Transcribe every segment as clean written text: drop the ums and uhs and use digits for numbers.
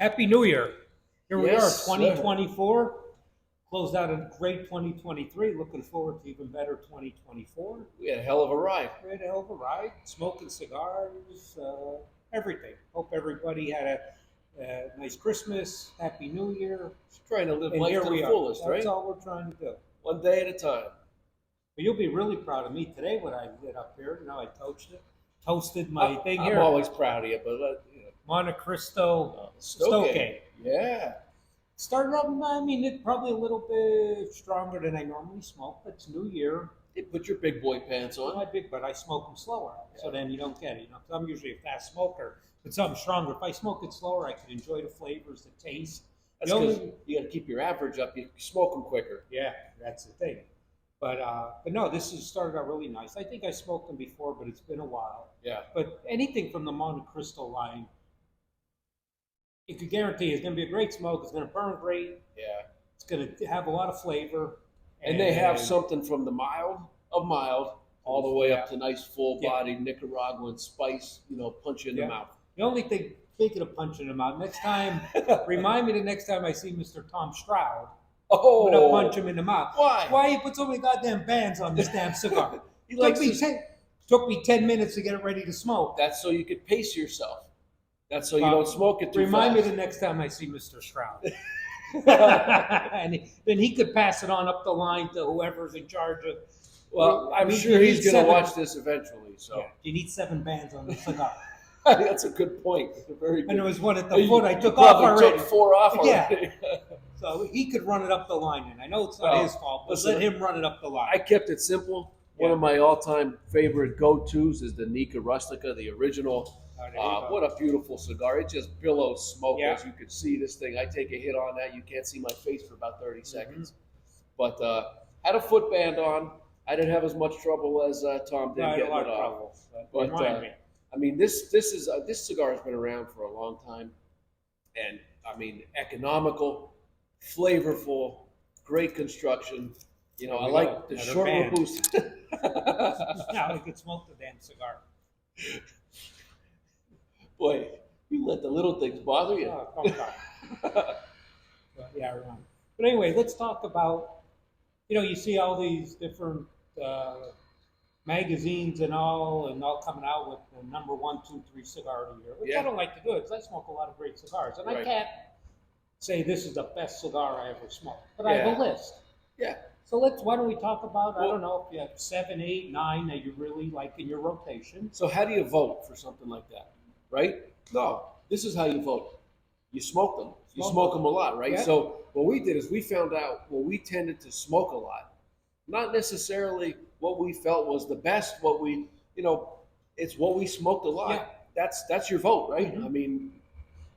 Happy New Year. Here we are, Yes, sir. 2024. Closed out a great 2023. Looking forward to even better 2024. We had a hell of a ride. We had a hell of a ride, smoking cigars, everything. Hope everybody had a nice Christmas, Happy New Year. Just trying to live And life here to we the are. fullest, That's right? all we're trying to do. One day at a time. But you'll be really proud of me today when I get up here. I toasted my thing I'm here. always proud of you, but Monte Cristo Stoke. Stoke. Yeah. Started up, I mean, it's probably a little bit stronger than I normally smoke, but it's New Year. Hey, put your big boy pants on. I big, but I smoke them slower, so Yeah. then you don't get it. So I'm usually a fast smoker, but something stronger. If I smoke it slower, I can enjoy the flavors, the taste. That's The because only- you got to keep your average up. You smoke them quicker. Yeah, that's the thing. But no, this has started out really nice. I think I smoked them before, but it's been a while. Yeah. But anything from the Monte Cristo line, you could guarantee it's going to be a great smoke. It's going to burn great. Yeah. It's going to have a lot of flavor. And they have something from the mild all the way up Yeah. to nice full-bodied Nicaraguan spice, punch you in Yeah. the mouth. The only thing, speaking of punching him out, next time, remind me the next time I see Mr. Tom Stroud, I'm Oh. going to punch him in the mouth. Why? Why you put so many goddamn bands on this damn cigar? He likes Took me 10 minutes to get it ready to smoke. That's so you could pace yourself. That's so you don't smoke it too Remind fast. me the next time I see Mr. Stroud. And then he could pass it on up the line to whoever's in charge of. Well, I'm You sure need he's going to seven- watch this eventually. So Yeah, you need 7 bands on the cigar. that's a good point. Very good. And there was one at the You foot I took off probably already. took 4 off Yeah. already. So he could run it up the line, and I know it's not Well, his fault, but listen, let him run it up the line. I kept it simple. One Yeah. of my all-time favorite go-tos is the Nika Rustica, the original. Oh, there you go. What a beautiful cigar! It just billows smoke, Yeah. as you can see. This thing, I take a hit on that, you can't see my face for about 30 Mm-hmm. seconds. But had a footband on. I didn't have as much trouble as Tom did I had a getting lot it of off. trouble. But, Remind me. I mean, this cigar has been around for a long time, and I mean, economical, flavorful, great construction. I There we like go. the Another short band. boost. Now we could smoke the damn cigar. Boy, you let the little things bother you. Oh, come on. But, yeah, right. But anyway, let's talk about, you see all these different magazines and all coming out with the number 1, 2, 3 cigar of the year, which I Yeah. don't like to do because I smoke a lot of great cigars. And I Right. can't say this is the best cigar I ever smoked, but I have Yeah. a list. Yeah. So why don't we talk about, I Well- don't know if you have 7, 8, 9 that you really like in your rotation. So how do you vote for something like that, right? No, this is how you vote. You smoke them. You Smoke smoke them. them a lot, right? Yeah. So what we did is we found out we tended to smoke a lot, not necessarily what we felt was the best. It's what we smoked a lot. Yeah. That's your vote, right? Mhm. I mean,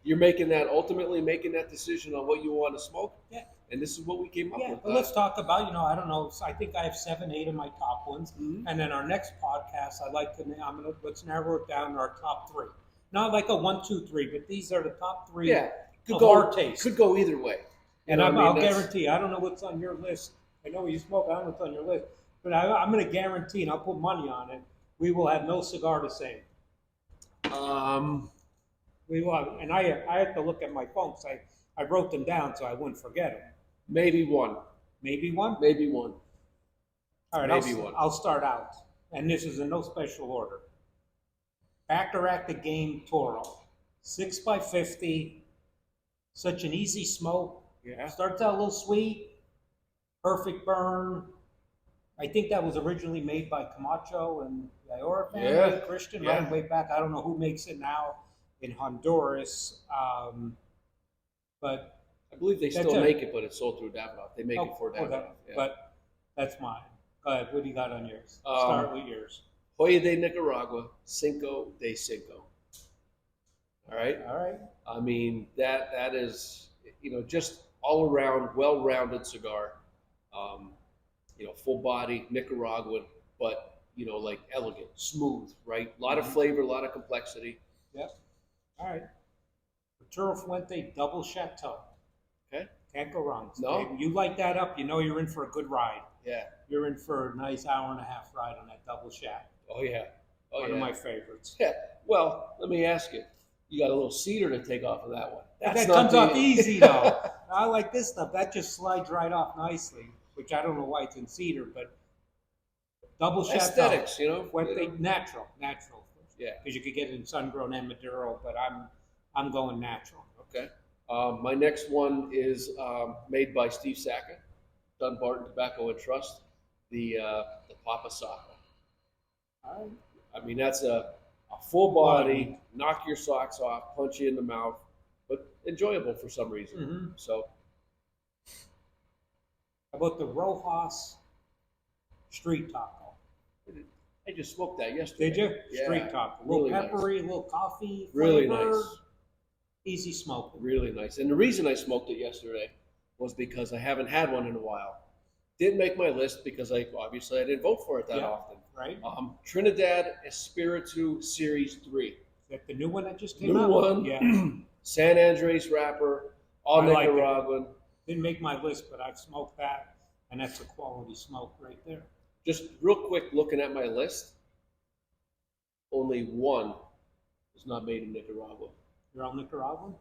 you're ultimately making that decision on what you want to smoke. Yeah. And this is what we came up Yeah, with. but let's talk about, I don't know, I think I have 7, 8 of my top ones. Mhm. And then our next podcast, let's narrow it down to our top 3. Not like a 1, 2, 3, but these are the top 3 Yeah, of our taste. Could go either way. And You know what I I'll mean? That's- guarantee, I don't know what's on your list. I know you smoke, I don't know what's on your list. But I'm going to guarantee, and I'll put money on it, we will have no cigar the same. We will have, and I have to look at my phone, so I wrote them down so I wouldn't forget them. Maybe one. Maybe one? Maybe one. All right, Maybe one. I'll start out, and this is in no special order. Baccarat the Game Toro, 6x50, such an easy smoke. Yeah. Starts out a little sweet, perfect burn. I think that was originally made by Camacho and the Iora family, Yeah. Christian, Yeah. right way back. I don't know who makes it now in Honduras, but I believe they That's still it. make it, but it's sold through Davidoff. They make it for that. Davidoff. Yeah. But that's mine. Go ahead. What do you got on yours? Um, Start with yours. Joya de Nicaragua, Cinco de Cinco. All right. All right. I mean that is just all around well-rounded cigar. Full body Nicaraguan, but like elegant, smooth, right? A lot of flavor, a lot of complexity. Yep. All right. Arturo Fuente Double Chateau. Okay. Can't go wrong. No. Baby. You light that up, you're in for a good ride. Yeah. You're in for a nice hour and a half ride on that Double Chat. Oh yeah. Oh One yeah. of my favorites. Yeah. Well, let me ask you. You got a little cedar to take off of that one. But That's that not comes off easy though. I like this stuff. That just slides right off nicely, which I don't know why it's in cedar, but double chateau. Aesthetics, you know. What they natural. Yeah. Because you could get it in sun grown and Maduro, but I'm going natural. Okay. My next one is made by Steve Sackett, Dunbarton Tobacco and Trust, the Papa Sacco. All right. I mean, that's a full body, knock your socks off, punch you in the mouth, but enjoyable for some reason. Mm-hmm. So, How about the Rojas Street Taco? I just smoked that yesterday. Did you? Yeah, Street taco. A little really peppery, a nice. little coffee. Really flavor, nice. Easy smoking. Really nice. And the reason I smoked it yesterday was because I haven't had one in a while. Didn't make my list because I didn't vote for it that often. Right? Trinidad Espiritu Series 3. Is that the new one that just came out? New one. Yeah. San Andres wrapper, all I like it. Nicaraguan. Didn't make my list, but I've smoked that, and that's a quality smoke right there. Just real quick looking at my list, only one is not made in Nicaragua. You're all Nicaraguan?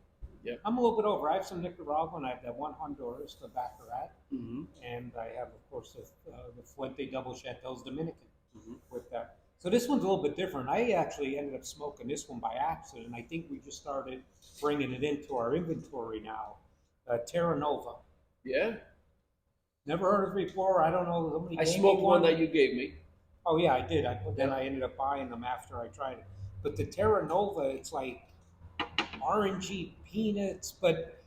Yep. I'm a little bit over. I have some Nicaraguan. I have that one Honduras, the Baccarat, Mm-hmm. and I have, of course, the Fuente Double Chateau's Dominican Mm-hmm. with that. So this one's a little bit different. I actually ended up smoking this one by accident. I think we just started bringing it into our inventory now. Terra Nova. Yeah, Never heard of it before. I don't know. Somebody I gave me smoked one that you gave me. Oh yeah, I did. Then I ended up buying them after I tried it. But the Terra Nova, it's like orangey peanuts. But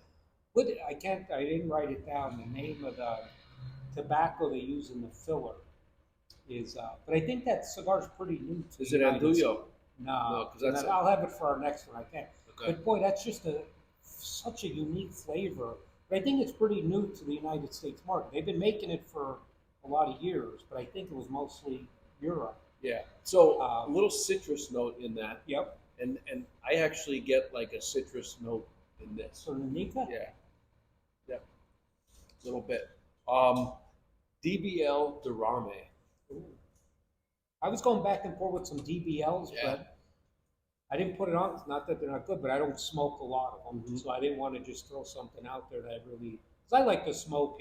what I didn't write it down. The name of the tobacco they use in the filler is. But I think that cigar's pretty new to Is the it United States. Andullo? No, 'cause that's I'll have it for our next one. I can't. Okay. But boy, that's just such a unique flavor. But I think it's pretty new to the United States market. They've been making it for a lot of years, but I think it was mostly Europe. Yeah. So a little citrus note in that, Yep. and I actually get like a citrus note in this. So Nika? Yeah. Yep. A little bit. DBL Durame. Ooh. I was going back and forth with some DBLs, Yeah. but I didn't put it on. It's not that they're not good, but I don't smoke a lot of them, Mm-hmm. so I didn't want to just throw something out there that I really. Because I like to smoke,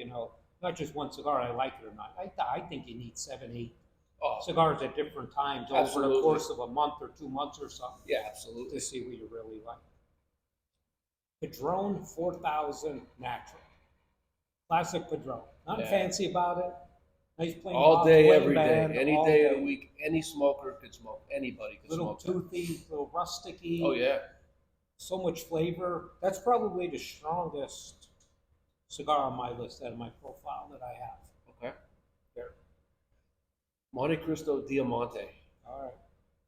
not just one cigar. I like it or not. I think you need 7, 8 Oh, cigars at different times over Absolutely. the course of a month or 2 months or something yeah, absolutely. to see what you really like. Padron 4000 Natural. Classic Padron. Nothing Yeah. fancy about it. Nice plain All box, day, plain every band, day, any all day of the week, any smoker could smoke. Anybody could Little smoke. toothy, little rusticy. Oh yeah. So much flavor. That's probably the strongest cigar on my list out of my profile that I have. Okay. There. Monte Cristo Diamante. All right.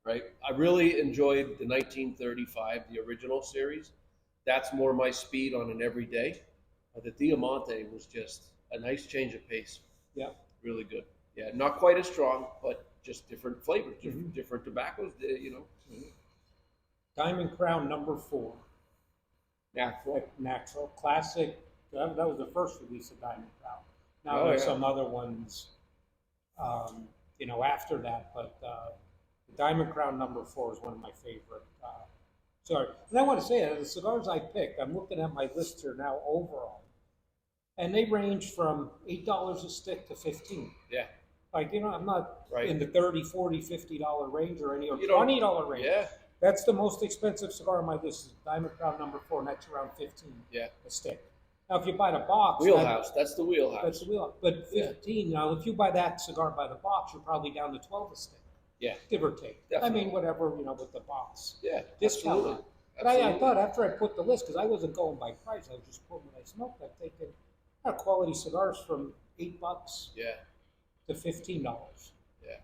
Right. I really enjoyed the 1935, the original series. That's more my speed on an everyday. The Diamante was just a nice change of pace. Yeah. Really good. Yeah, not quite as strong, but just different flavors, Mm-hmm. different tobaccos. Diamond Crown number 4. Natural. Natural. Classic. That was the first release of Diamond Crown. Now Oh, there's yeah. some other ones, after that, but the Diamond Crown number 4 is one of my favorite. Sorry. And I want to say, the cigars I picked, I'm looking at my list here now overall, and they range from $8 a stick to $15. Yeah. Like, I'm not Right. in the $30, $40, $50 range or any, or You don't- $20 range. Yeah. That's the most expensive cigar on my list is Diamond Crown number 4, and that's around 15 Yeah. a stick. Now, if you buy the box, Wheelhouse. That's the wheelhouse. that's the wheelhouse. But 15, now, if you buy that cigar by the box, you're probably down to 12 a stick, Yeah. give or take. Definitely. I mean, whatever, with the box. Yeah. Discount Absolutely. on it. But I Absolutely. thought after I put the list, because I wasn't going by price, I was just putting what I smoked, I'm thinking, quality cigars from $8 Yeah. to $15. Yeah.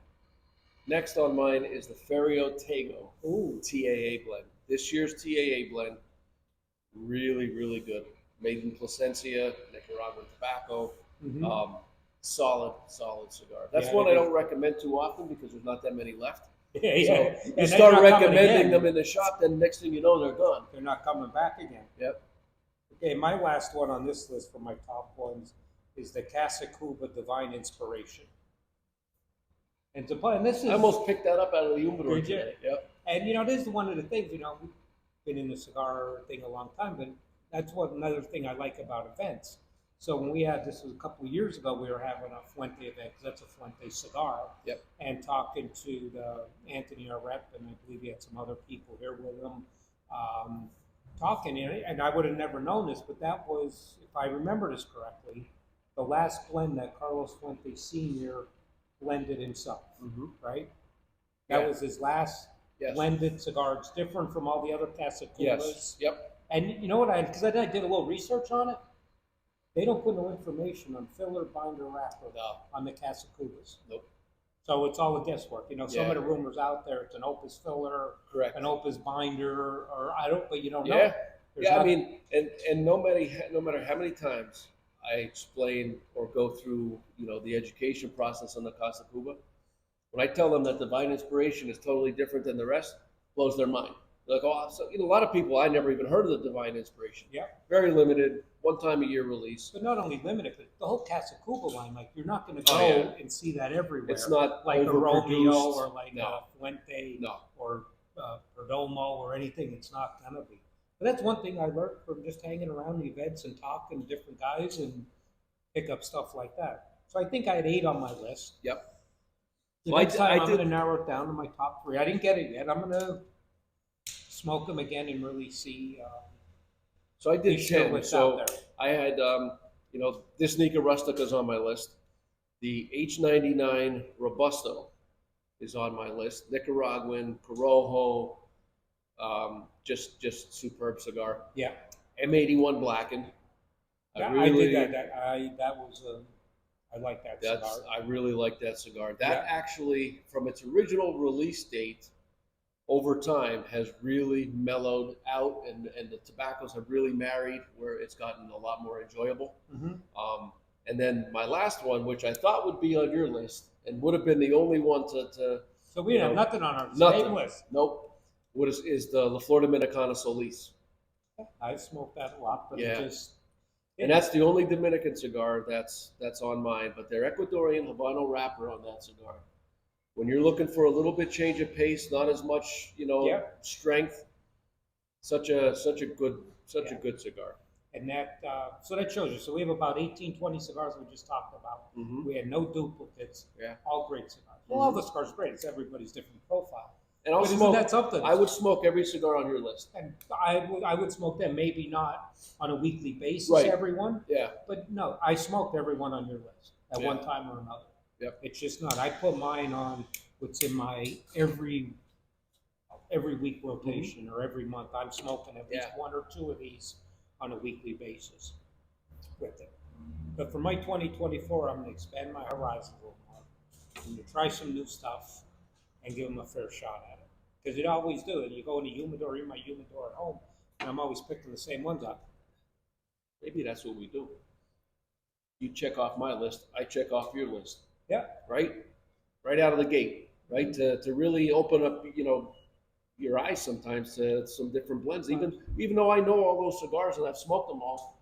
Next on mine is the Ferio Tego Ooh. TAA blend. This year's TAA blend, really, really good. Made in Plasencia, Nicaraguan tobacco. Mhm. Solid cigar. That's Yeah, one it I is. don't recommend too often because there's not that many left. Yeah, yeah. So And you they're start not coming recommending again. them in the shop, then next thing you know, they're gone. They're not coming back again. Yep. Okay, my last one on this list for my top ones is the Casa Cuba Divine Inspiration. And this is I almost picked that up out of the humidor Did you? today. Yep. and this is one of the things, been in the cigar thing a long time, but that's what another thing I like about events. So when we had this was a couple of years ago, we were having a Fuente event 'cause that's a Fuente cigar, Yep. and talking to the Anthony, our rep, and I believe he had some other people here with him, um, talking, and I would have never known this, but that was, if I remember this correctly, the last blend that Carlos Fuente Sr. blended himself, Mm-hmm. right? That Yeah. was his last Yes. blended cigar. It's different from all the other Casacubas. Yes. Yep. And you know what? Because I did a little research on it. They don't put no information on filler, binder, wrapper No. on the Casacubas. Nope. So it's all a guesswork. You know, some Yeah. of the rumors out there, it's an Opus filler, Correct. an Opus binder, or I don't, but you don't know. Yeah. There's Yeah. I nothing- mean, and no matter how many times I explain or go through, the education process on the Casa Cuba, when I tell them that Divine Inspiration is totally different than the rest, blows their mind. They're like, oh, so, a lot of people, I never even heard of the Divine Inspiration. Yeah. Very limited, one time a year release. But not only limited, but the whole Casacuba line, like you're not going to go Oh, yeah. and see that everywhere. It's not like a Romeo overproduced. or like No. a Fuente No. or Perdomo or anything. It's not going to be. But that's one thing I learned from just hanging around the events and talking to different guys and pick up stuff like that. So I think I had 8 on my list. Yep. The Well, next time I'm did- going to narrow it down to my top 3. I didn't get it yet. I'm going to smoke them again and really see. So I did be sure 10. what's So out there. I had, this Nica Rustica is on my list. The H99 Robusto is on my list. Nicaraguan, Corojo, just superb cigar. Yeah. M81 Blackened. I did that. I like that cigar. I really like that cigar. That Yeah. actually, from its original release date, over time has really mellowed out, and the tobaccos have really married, where it's gotten a lot more enjoyable. Mm-hmm. And then my last one, which I thought would be on your list and would have been the only one to So we have nothing on our nothing. same list. Nope. What is the La Flor Dominicana Solis. I smoked that a lot, but Yeah. it just And that's the only Dominican cigar that's on mine. But their Ecuadorian Habano wrapper on that cigar. When you're looking for a little bit change of pace, not as much, Yeah. strength, such a good Yeah. cigar. and that so that shows you. So we have about 18, 20 cigars we just talked about. Mm-hmm. We had no duplicates. Yeah. All great cigars. Well, all the cigars are great. It's everybody's different profile. And I'll But isn't smoke. that something? I would smoke every cigar on your list. And I would smoke them, maybe not on a weekly basis, Right. everyone. Yeah. But no, I smoked everyone on your list at Yeah. one time or another. Yep. It's just not. I put mine on what's in my every week rotation or every month. I'm smoking at least Yeah. 1 or 2 of these on a weekly basis with it. But for my 2024, I'm going to expand my horizons a little more. I'm going to try some new stuff and give them a fair shot at it. Because you always do it. You go in the humidor, in my humidor at home, and I'm always picking the same ones up. Maybe that's what we do. You check off my list, I check off your list. Yeah. Right? Right out of the gate, right? To really open up, your eyes sometimes to some different blends. Even though I know all those cigars and I've smoked them all,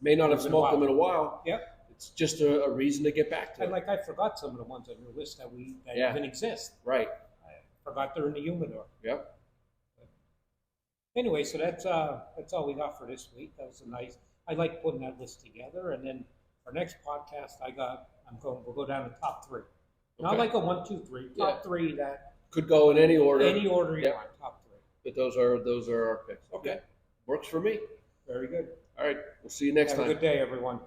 may not have It's been a smoked them while. in a while. Yep. It's just a reason to get back to And it. like I forgot some of the ones on your list that Yeah. even exist. Right. I forgot they're in the humidor. Yep. Anyway, so that's all we got for this week. That was a nice. I like putting that list together, and then our next podcast, we'll go down to top 3. Not Okay. like a 1, 2, 3. Top Yeah. 3 that Could go in any order. any order you Yep. want. Top 3. But those are our picks. Okay. Yeah. Works for me. Very good. All right. We'll see you next Have time. a good day, everyone.